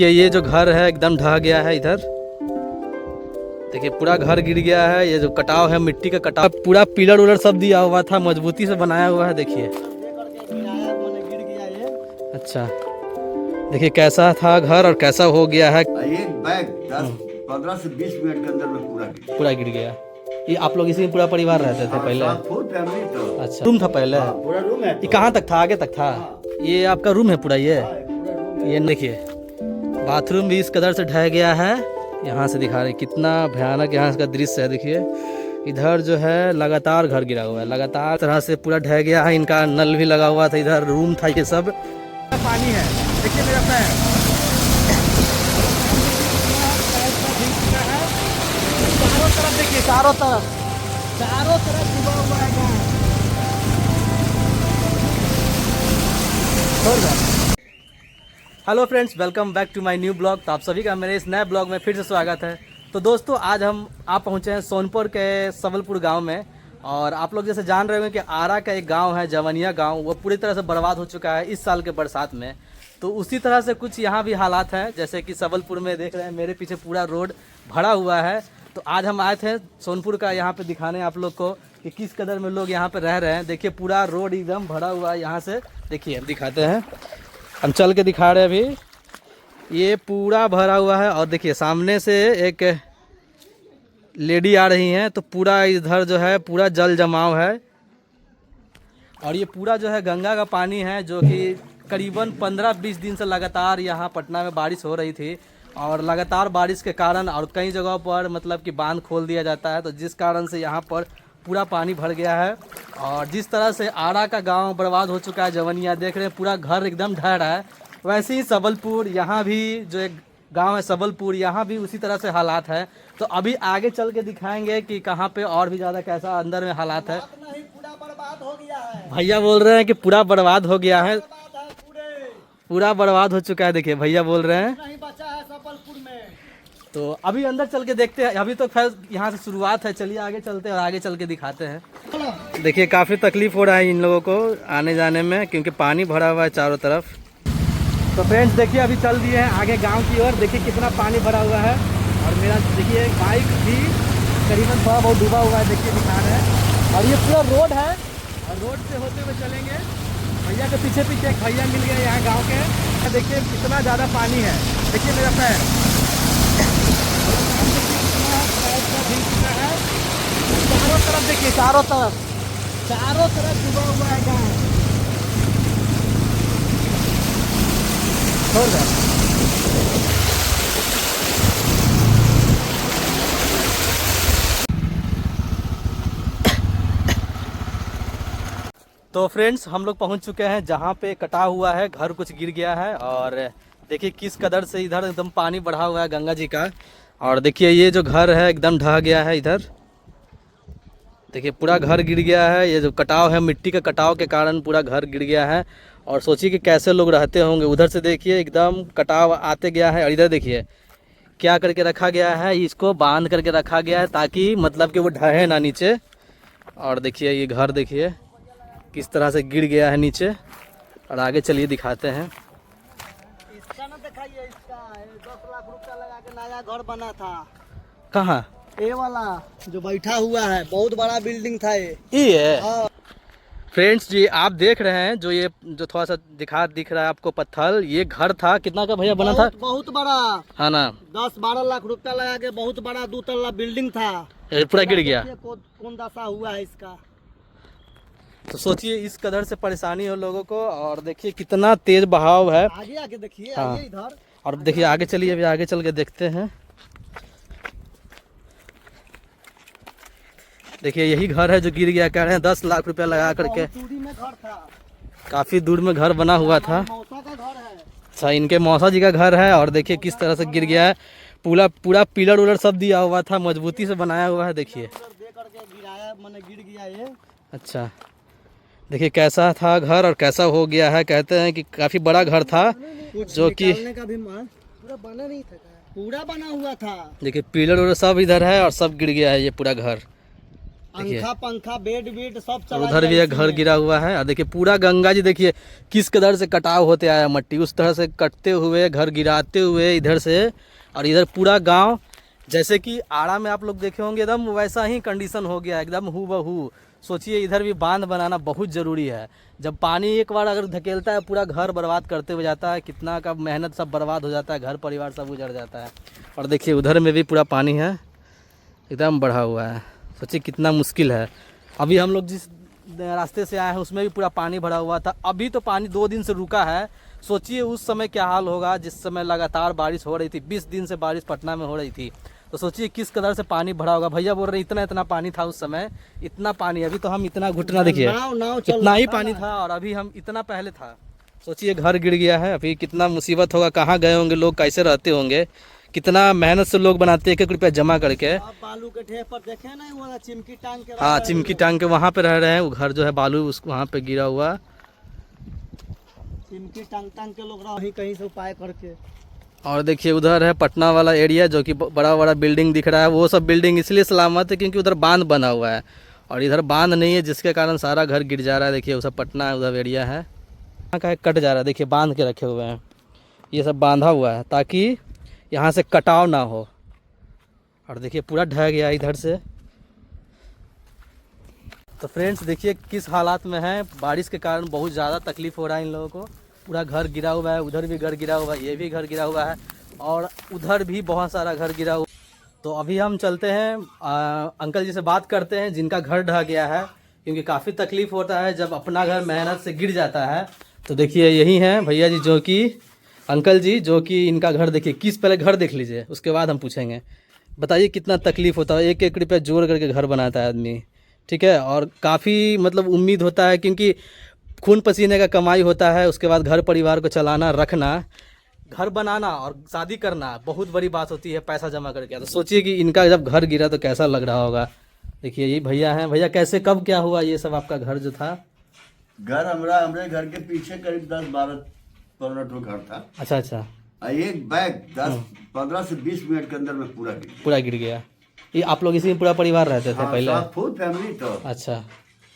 ये जो घर है एकदम ढह गया है इधर। देखिए पूरा घर गिर गया है। ये जो कटाव है मिट्टी का कटाव, पूरा पिलर उलर सब दिया हुआ था, मजबूती से बनाया हुआ है। देखिए अच्छा, देखिए कैसा था घर और कैसा हो गया है। एक बैग 15 से 20 मिनट के अंदर में पूरा गिर गया। ये आप लोग इसी में पूरा परिवार रहते थे पहले? फुल फैमिली तो। अच्छा, रूम था पहले? पूरा रूम है। ये कहाँ तक था? आगे तक था? ये आपका रूम है पूरा? ये देखिए बाथरूम भी इस कदर से ढह गया है। यहाँ से दिखा रहे कितना भयानक यहाँ का दृश्य है। देखिए इधर जो है लगातार घर गिरा हुआ है, लगातार तरह से पूरा ढह गया है। इनका नल भी लगा हुआ था, इधर रूम था, ये सब पानी है। देखिए मेरा पैर चारों तरफ, देखिए चारों तरफ डूबा हुआ है। Hello friends, welcome back to my new blog. तो आप सभी का मेरे इस नए ब्लॉग में फिर से स्वागत है। तो दोस्तों आज आप पहुंचे हैं सोनपुर के सबलपुर गांव में। और आप लोग जैसे जान रहे होंगे कि आरा का एक गांव है जवनिया गांव, वो पूरी तरह से बर्बाद हो चुका है इस साल के बरसात में। तो उसी तरह से कुछ यहाँ भी हालात हैं, जैसे कि सबलपुर में देख रहे हैं मेरे पीछे पूरा रोड भरा हुआ है। तो आज हम आए थे सोनपुर का यहाँ पे दिखाने आप लोग को कि किस कदर में लोग यहाँ पे रह रहे हैं। देखिए पूरा रोड एकदम भरा हुआ है। यहाँ से देखिए हम दिखाते हैं, हम चल के दिखा रहे हैं अभी। ये पूरा भरा हुआ है और देखिए सामने से एक लेडी आ रही हैं, तो पूरा इधर जो है पूरा जल जमाव है। और ये पूरा जो है गंगा का पानी है, जो कि करीबन 15-20 दिन से लगातार यहाँ पटना में बारिश हो रही थी। और लगातार बारिश के कारण और कई जगहों पर मतलब कि बांध खोल दिया जाता है, तो जिस कारण से यहाँ पर पूरा पानी भर गया है। और जिस तरह से आरा का गांव बर्बाद हो चुका है जवनिया, देख रहे हैं पूरा घर एकदम ढह रहा है। वैसे ही सबलपुर, यहाँ भी जो एक गांव है सबलपुर, यहाँ भी उसी तरह से हालात है। तो अभी आगे चल के दिखाएंगे कि कहाँ पे और भी ज़्यादा कैसा अंदर में हालात है। पूरा बर्बाद हो गया है। भैया बोल रहे हैं कि पूरा बर्बाद हो गया है, पूरा बर्बाद हो चुका है। देखिए भैया बोल रहे हैं नहीं बचा है सबलपुर में। तो अभी अंदर चल के देखते हैं। अभी तो खैर यहाँ से शुरुआत है, चलिए आगे चलते हैं और आगे चल के दिखाते हैं। देखिए काफ़ी तकलीफ हो रहा है इन लोगों को आने जाने में, क्योंकि पानी भरा हुआ है चारों तरफ। तो फ्रेंड्स देखिए अभी चल दिए हैं आगे गांव की ओर। देखिए कितना पानी भरा हुआ है। और मेरा देखिए बाइक भी करीबन थोड़ा बहुत डूबा हुआ है, देखिए दिखा रहे हैं। और ये पूरा रोड है और रोड से होते हुए चलेंगे। भैया के पीछे पीछे एक भैया मिल गए यहाँ गाँव के। देखिए कितना ज़्यादा पानी है, देखिए मेरा पैर चारों तरफ, देखिए चारों तरफ डूबा हुआ है गाँव। तो फ्रेंड्स हम लोग पहुंच चुके हैं जहां पे कटा हुआ है घर, कुछ गिर गया है। और देखिए किस कदर से इधर एकदम पानी बढ़ा हुआ है गंगा जी का। और देखिए ये जो घर है एकदम ढह गया है इधर। देखिए पूरा घर गिर गया है। ये जो कटाव है मिट्टी का कटाव के कारण पूरा घर गिर गया है। और सोचिए कि कैसे लोग रहते होंगे। उधर से देखिए एकदम कटाव आते गया है। और इधर देखिए क्या करके रखा गया है, इसको बांध करके रखा गया है ताकि मतलब कि वो ढहे ना नीचे। और देखिए ये घर देखिए किस तरह से गिर गया है नीचे। और आगे चलिए दिखाते हैं। इसका ना दिखाइए, इसका 10 लाख रुपया लगा के नया घर बना था। कहाँ? ये वाला जो बैठा हुआ है, बहुत बड़ा बिल्डिंग था ये है। हाँ। फ्रेंड्स जी आप देख रहे हैं जो ये जो थोड़ा सा दिख रहा है आपको पत्थर, ये घर था। कितना का भैया बना था? बहुत बड़ा, हाँ ना, 10-12 लाख रुपया लगा के बहुत बड़ा 2 तल्ला बिल्डिंग था। ये पूरा गिर गया। कौन दशा हुआ है इसका। तो सोचिए इस कदर से परेशानी हो लोगों को। और देखिए कितना तेज बहाव है। आगे आगे देखिए, हाँ। आगे इधर। और देखिए आगे चलिए, अभी आगे चल के देखते हैं। देखिए यही घर है जो गिर गया, कह रहे हैं 10 लाख रुपया लगा करके। दूरी में घर था, काफी दूर में घर बना हुआ था। मौसा का घर है। अच्छा इनके मौसा जी का घर है। और देखिए किस तरह से गिर गया है। पूरा पिलर उलर सब दिया हुआ था, मजबूती से बनाया हुआ है। देखिए दे करके गिराया, मैंने गिर गया ये। अच्छा देखिए कैसा था घर और कैसा हो गया है। कहते हैं कि काफी बड़ा घर था, जो कि का भी पूरा बना नहीं था, पूरा बना हुआ था। देखिए पिलर उलर सब इधर है और सब गिर गया है ये पूरा घर। पंखा पंखा बेड बेड सब और चला उधर भी गया एक घर इसी में। गिरा हुआ है। और देखिए पूरा गंगा जी देखिए किस कदर से कटाव होते आया मट्टी, उस तरह से कटते हुए घर गिराते हुए इधर से, और इधर पूरा गांव जैसे कि आड़ा में आप लोग देखे होंगे एकदम वैसा ही कंडीशन हो गया एकदम हूबहू। सोचिए इधर भी बांध बनाना बहुत ज़रूरी है। जब पानी एक बार अगर धकेलता है पूरा घर बर्बाद करते हुए जाता है, कितना का मेहनत सब बर्बाद हो जाता है, घर परिवार सब उजड़ जाता है। और देखिए उधर में भी पूरा पानी है एकदम बढ़ा हुआ है। सोचिए कितना मुश्किल है। अभी हम लोग जिस रास्ते से आए हैं उसमें भी पूरा पानी भरा हुआ था। अभी तो पानी 2 दिन से रुका है। सोचिए उस समय क्या हाल होगा जिस समय लगातार बारिश हो रही थी। 20 दिन से बारिश पटना में हो रही थी, तो सोचिए किस कदर से पानी भरा होगा। भैया बोल रहे इतना इतना पानी था उस समय, इतना पानी। अभी तो हम इतना घुटना देखिए नाव चल इतना ही रहा पानी था, और अभी हम इतना पहले था। सोचिए घर गिर गया है। अभी कितना मुसीबत होगा, कहाँ गए होंगे लोग, कैसे रहते होंगे, कितना मेहनत से लोग बनाते हैं 1-1 रुपया जमा करके। अब बालू के ढेर पर देखे ना वो वाला चिमकी टांग के हाँ चिमकी टांग के वहाँ पे रह रहे हैं। वो घर जो है बालू उस वहाँ पे गिरा हुआ। चिमकी टांग टांग के लोग रही कहीं से उपाय करके। और देखिए उधर है पटना वाला एरिया जो कि बड़ा बड़ा बिल्डिंग दिख रहा है। वो सब बिल्डिंग इसलिए सलामत है क्योंकि उधर बांध बना हुआ है, और इधर बांध नहीं है जिसके कारण सारा घर गिर जा रहा है। देखिए वो सब पटना है, उधर एरिया है। यहाँ का कट जा रहा है, देखिए बांध के रखे हुए हैं। ये सब बांधा हुआ है ताकि यहाँ से कटाव ना हो। और देखिए पूरा ढह गया इधर से। तो फ्रेंड्स देखिए किस हालात में है। बारिश के कारण बहुत ज़्यादा तकलीफ हो रहा है इन लोगों को। पूरा घर गिरा हुआ है, उधर भी घर गिरा हुआ है, ये भी घर गिरा हुआ है, और उधर भी बहुत सारा घर गिरा हुआ। तो अभी हम चलते हैं अंकल जी से बात करते हैं जिनका घर ढह गया है, क्योंकि काफ़ी तकलीफ होता है जब अपना घर मेहनत से गिर जाता है। तो देखिए यही हैं भैया जी जो कि अंकल जी जो कि इनका घर देखिए किस, पहले घर देख लीजिए उसके बाद हम पूछेंगे। बताइए कितना तकलीफ होता है, 1-1 रुपया जोड़ करके घर बनाता है आदमी, ठीक है। और काफ़ी मतलब उम्मीद होता है क्योंकि खून पसीने का कमाई होता है। उसके बाद घर परिवार को चलाना, रखना, घर बनाना और शादी करना बहुत बड़ी बात होती है पैसा जमा करके। तो सोचिए कि इनका जब घर गिरा तो कैसा लग रहा होगा। देखिए ये भैया हैं। भैया कैसे कब क्या हुआ ये सब, आपका घर जो था? घर हमारे घर के पीछे करीब 10-12-15 ठो घर था। अच्छा अच्छा। और एक बैग 10-15 से 20 मिनट के अंदर में पूरा गिर गया। पूरा गिर गया। ये आप लोग इसी में पूरा परिवार रहते थे हाँ, पहले? सब फुल फैमिली तो। अच्छा।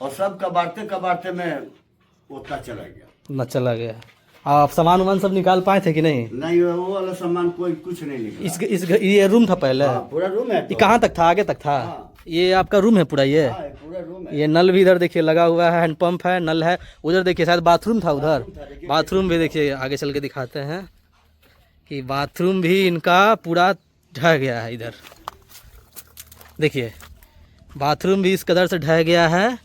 और सब कबाड़ते कबाड़ते में उतना चला गया। न चला गया। आप सामान वामान सब निकाल पाए थे कि नहीं? नहीं वो वाला सामान कोई कुछ नहीं निकला। ये रूम था पहले? हाँ, पूरा रूम है ये तो। कहाँ तक था, आगे तक था? हाँ। ये आपका रूम है पूरा ये? हाँ, पूरा रूम है। ये नल भी इधर देखिए लगा हुआ है, हैंडपंप है, नल है। उधर देखिए शायद बाथरूम था उधर। बाथरूम भी देखिए आगे चल के दिखाते हैं कि बाथरूम भी इनका पूरा ढह गया है। इधर देखिए बाथरूम भी इस कदर से ढह गया है।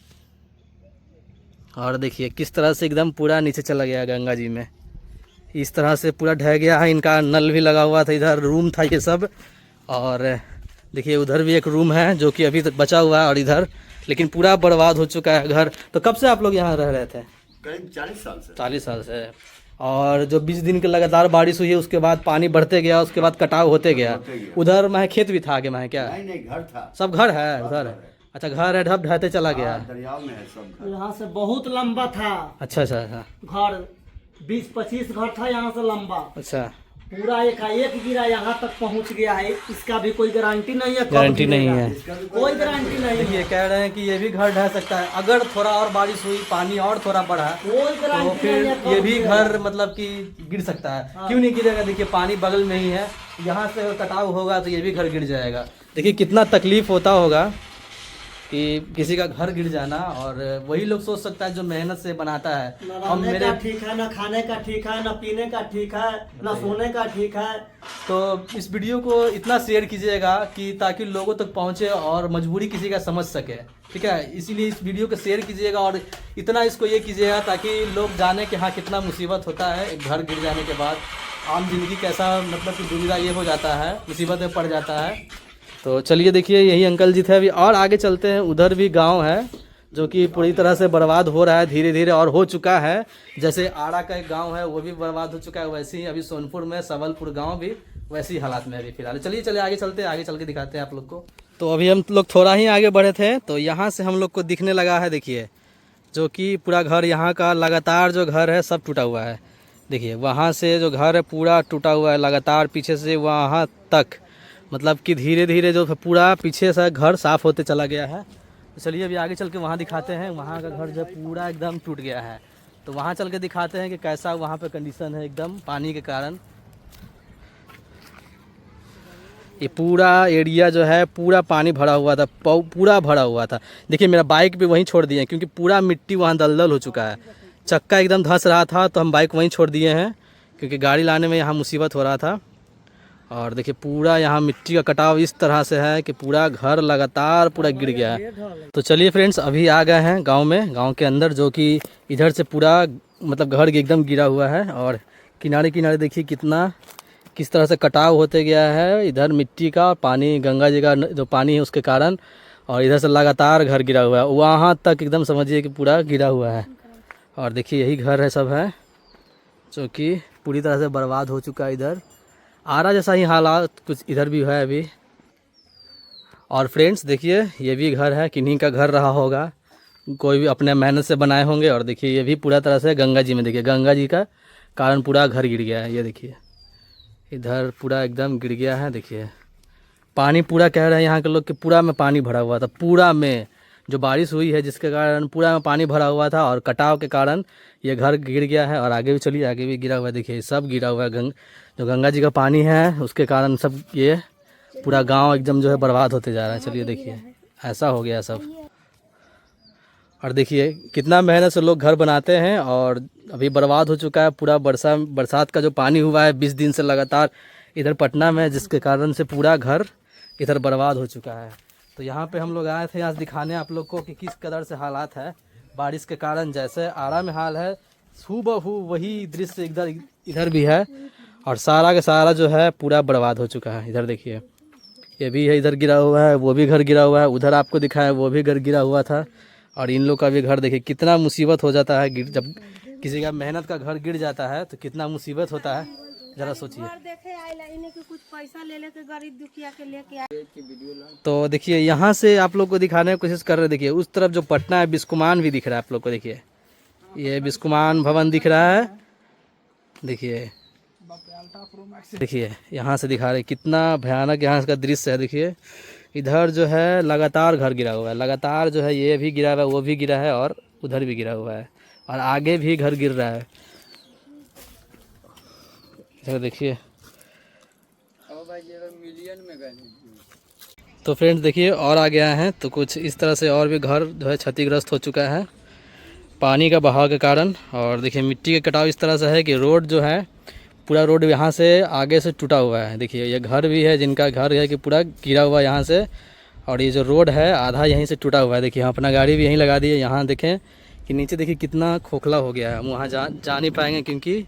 और देखिए किस तरह से एकदम पूरा नीचे चला गया गंगा जी में। इस तरह से पूरा ढह गया है। इनका नल भी लगा हुआ था, इधर रूम था ये सब। और देखिए उधर भी एक रूम है जो कि अभी तक बचा हुआ है, और इधर लेकिन पूरा बर्बाद हो चुका है घर। तो कब से आप लोग यहाँ रह रहे थे? करीब 40 साल से। 40 साल से। और जो 20 दिन के लगातार बारिश हुई है उसके बाद पानी बढ़ते गया, उसके बाद कटाव होते गया। उधर मैं खेत भी था आगे में क्या? नहीं नहीं घर था। सब घर है उधर? अच्छा घर है, ढब ढहते चला गया। हाँ, दरिया में है सब घर। यहाँ से बहुत लंबा था अच्छा अच्छा अच्छा घर, 20-25 घर था यहाँ से लंबा। अच्छा। पूरा एकाएक गिरा यहाँ तक पहुँच गया है। इसका भी कोई गारंटी नहीं है, कब गारंटी नहीं गिरेगा। है। इसका भी कोई गारंटी नहीं है, देखिए कह रहे हैं कि ये भी घर ढह सकता है अगर थोड़ा और बारिश हुई, पानी और थोड़ा बढ़ा कोई तो गारंटी फिर नहीं है कब ये भी गिरेगा। घर मतलब कि गिर सकता है। हाँ। क्यों नहीं गिरेगा? देखिए पानी बगल में ही है, यहाँ से कटाव होगा तो ये भी घर गिर जाएगा। देखिए कितना तकलीफ होता होगा कि किसी का घर गिर जाना। और वही लोग सोच सकता है जो मेहनत से बनाता है। न हम रहने मेरे का ठीक है, न खाने का ठीक है, न पीने का ठीक है, न सोने का ठीक है। तो इस वीडियो को इतना शेयर कीजिएगा कि ताकि लोगों तक पहुंचे और मजबूरी किसी का समझ सके, ठीक है। इसीलिए इस वीडियो को शेयर कीजिएगा और इतना इसको ये कीजिएगा ताकि लोग जाने कि हाँ कितना मुसीबत होता है एक घर गिर जाने के बाद। आम जिंदगी कैसा मतलब कि दुविधा ये हो जाता है, मुसीबत में पड़ जाता है। तो चलिए देखिए यही अंकल जी थे। अभी और आगे चलते हैं। उधर भी गांव है जो कि पूरी तरह से बर्बाद हो रहा है धीरे धीरे, और हो चुका है। जैसे आड़ा का एक गांव है वो भी बर्बाद हो चुका है, वैसे ही अभी सोनपुर में सबलपुर गांव भी वैसी हालात में अभी फिलहाल। चलिए आगे चलते हैं, आगे चल के दिखाते हैं आप लोग को। तो अभी हम लोग थोड़ा ही आगे बढ़े थे तो यहाँ से हम लोग को दिखने लगा है, देखिए जो कि पूरा घर यहाँ का लगातार जो घर है सब टूटा हुआ है। देखिए वहाँ से जो घर है पूरा टूटा हुआ है लगातार, पीछे से वहाँ तक, मतलब कि धीरे धीरे जो पूरा पीछे से घर साफ़ होते चला गया है। तो चलिए अभी आगे चल के वहाँ दिखाते हैं। वहाँ का घर जो है पूरा एकदम टूट गया है, तो वहाँ चल के दिखाते हैं कि कैसा वहाँ पे कंडीशन है एकदम पानी के कारण। ये पूरा एरिया जो है पूरा पानी भरा हुआ था, पूरा भरा हुआ था। देखिए मेरा बाइक भी वहीं छोड़ दिए हैं क्योंकि पूरा मिट्टी वहाँ दलदल हो चुका है। चक्का एकदम धंस रहा था तो हम बाइक वहीं छोड़ दिए हैं क्योंकि गाड़ी लाने में यहाँ मुसीबत हो रहा था। और देखिए पूरा यहाँ मिट्टी का कटाव इस तरह से है कि पूरा घर लगातार पूरा गिर गया है। तो चलिए फ्रेंड्स अभी आ गए हैं गांव में, गांव के अंदर, जो कि इधर से पूरा मतलब घर एकदम गिरा हुआ है। और किनारे किनारे देखिए किस तरह से कटाव होते गया है, इधर मिट्टी का पानी, गंगा जी का जो पानी है उसके कारण, और इधर से लगातार घर गिरा हुआ है वहाँ तक, एकदम समझिए कि पूरा गिरा हुआ है। और देखिए यही घर है सब है जो कि पूरी तरह से बर्बाद हो चुका है। इधर आरा जैसा ही हालात कुछ इधर भी है अभी। और फ्रेंड्स देखिए ये भी घर है, किन्हीं का घर रहा होगा, कोई भी अपने मेहनत से बनाए होंगे। और देखिए ये भी पूरा तरह से गंगा जी में, देखिए गंगा जी का कारण पूरा घर गिर गया है। ये देखिए इधर पूरा एकदम गिर गया है। देखिए पानी पूरा, कह रहे हैं यहाँ के लोग कि पूरा में पानी भरा हुआ था, पूरा में जो बारिश हुई है जिसके कारण पूरा में पानी भरा हुआ था और कटाव के कारण ये घर गिर गया है। और आगे भी चलिए, आगे भी गिरा हुआ है, देखिए सब गिरा हुआ है। जो गंगा जी का पानी है उसके कारण सब ये पूरा गांव एकदम जो है बर्बाद होते जा रहा है। चलिए देखिए ऐसा हो गया सब। और देखिए कितना मेहनत से लोग घर बनाते हैं और अभी बर्बाद हो चुका है पूरा। बरसात का जो पानी हुआ है 20 दिन से लगातार इधर पटना में, जिसके कारण से पूरा घर इधर बर्बाद हो चुका है। तो यहाँ पे हम लोग आए थे आज दिखाने आप लोग को कि किस कदर से हालात है बारिश के कारण। जैसे आरा में हाल है हूबहू वही दृश्य इधर भी है, और सारा का सारा जो है पूरा बर्बाद हो चुका है। इधर देखिए ये भी है, इधर गिरा हुआ है, वो भी घर गिरा हुआ है, उधर आपको दिखाया वो भी घर गिरा हुआ था। और इन लोग का भी घर देखिए कितना मुसीबत हो जाता है, जब किसी का मेहनत का घर गिर जाता है तो कितना मुसीबत होता है, जरा सोचिए। कुछ पैसा ले लेके गरीब दुखिया के लेके आए। तो देखिए यहाँ से आप लोग को दिखाने की कोशिश कर रहे हैं। देखिए उस तरफ जो पटना है बिस्कुमान भी दिख रहा है आप लोग को। देखिए ये बिस्कुमान भवन दिख रहा है। देखिए यहाँ से दिखा रहे कितना भयानक यहाँ का दृश्य है। देखिए इधर जो है लगातार घर गिरा हुआ है, लगातार जो है ये भी गिरा हुआ है, वो भी गिरा है, और उधर भी गिरा हुआ है, और आगे भी घर गिर रहा है। इधर देखिए तो फ्रेंड्स देखिए और आ गया है तो कुछ इस तरह से और भी घर जो है क्षतिग्रस्त हो चुका है पानी का बहाव के कारण। और देखिए मिट्टी का कटाव इस तरह से है कि रोड जो है पूरा रोड यहाँ से आगे से टूटा हुआ है। देखिए ये घर भी है जिनका घर है कि पूरा गिरा हुआ है यहाँ से, और ये जो रोड है आधा यहीं से टूटा हुआ है। देखिए हम अपना गाड़ी भी यहीं लगा दिए। यहाँ देखें कि नीचे देखिए कितना खोखला हो गया है, हम वहाँ जा नहीं पाएंगे क्योंकि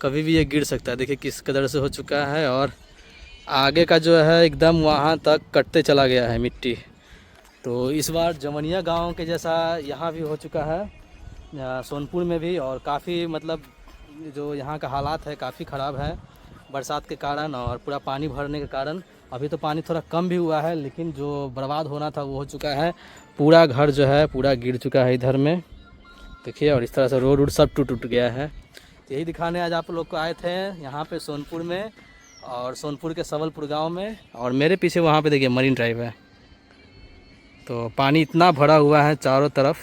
कभी भी ये गिर सकता है। देखिए किस कदर से हो चुका है, और आगे का जो है एकदम वहाँ तक कटते चला गया है मिट्टी। तो इस बार जवनिया गांव के जैसा यहाँ भी हो चुका है सोनपुर में भी, और काफ़ी मतलब जो यहाँ का हालात है काफ़ी ख़राब है बरसात के कारण और पूरा पानी भरने के कारण। अभी तो पानी थोड़ा कम भी हुआ है, लेकिन जो बर्बाद होना था वो हो चुका है। पूरा घर जो है पूरा गिर चुका है इधर में देखिए, और इस तरह से रोड सब टूट गया है। तो यही दिखाने आज आप लोग को आए थे यहाँ पे सोनपुर में, और सोनपुर के सबलपुर गांव में। और मेरे पीछे वहाँ पे देखिए मरीन ड्राइव है। तो पानी इतना भरा हुआ है चारों तरफ,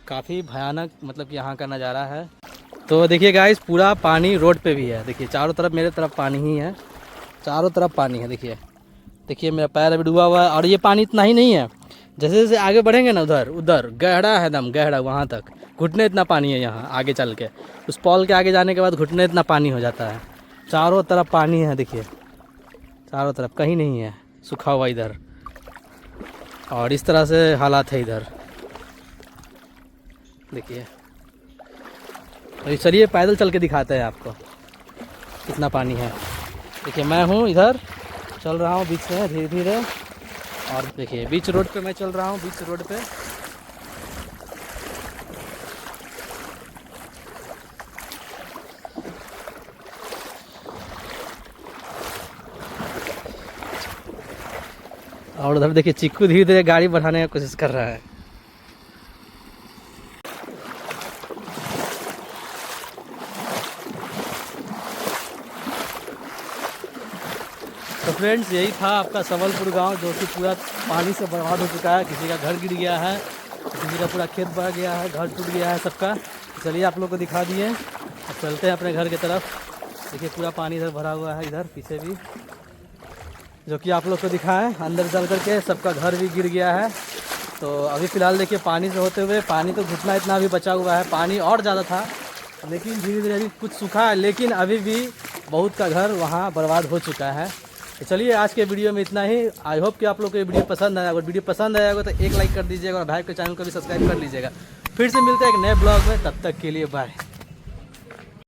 काफ़ी भयानक मतलब यहाँ का नज़ारा है। तो देखिए गाइस पूरा पानी रोड पे भी है। देखिए चारों तरफ मेरे तरफ पानी ही है, चारों तरफ पानी है। देखिए मेरा पैर अभी डूबा हुआ है। और ये पानी इतना ही नहीं है, जैसे जैसे आगे बढ़ेंगे ना उधर गहरा है, एकदम गहरा, वहाँ तक घुटने इतना पानी है। यहाँ आगे चल के उस पॉल के आगे जाने के बाद घुटने इतना पानी हो जाता है। चारों तरफ पानी है, देखिए चारों तरफ, कहीं नहीं है सूखा हुआ इधर। और इस तरह से हालात है इधर देखिए। तो चलिए पैदल चल के दिखाते हैं आपको कितना पानी है। देखिए मैं हूँ इधर चल रहा हूँ बीच में धीरे धीरे, और देखिए बीच रोड पे मैं चल रहा हूँ, बीच रोड पे। और उधर देखिए चिक्कू धीरे धीरे गाड़ी बढ़ाने की कोशिश कर रहा है। तो फ्रेंड्स यही था आपका सबलपुर गांव, जो कि पूरा पानी से बर्बाद हो चुका है। किसी का घर गिर गया है, किसी का पूरा खेत बह गया है, घर टूट गया है सबका। चलिए आप लोग को दिखा दिए, अब चलते हैं अपने घर की तरफ। देखिए पूरा पानी इधर भरा हुआ है, इधर पीछे भी, जो कि आप लोग को दिखाएं। अंदर चल करके सबका घर भी गिर गया है। तो अभी फ़िलहाल देखिए पानी से होते हुए, पानी तो घुटना इतना अभी बचा हुआ है, पानी और ज़्यादा था लेकिन धीरे धीरे अभी कुछ सूखा है, लेकिन अभी भी बहुत का घर वहाँ बर्बाद हो चुका है। तो चलिए आज के वीडियो में इतना ही। आई होप कि आप लोग को ये वीडियो पसंद आया। अगर वीडियो पसंद आया होगा तो एक लाइक कर दीजिएगा और भाई के चैनल को भी सब्सक्राइब कर लीजिएगा। फिर से मिलते हैं एक नए ब्लॉग में, तब तक के लिए बाय।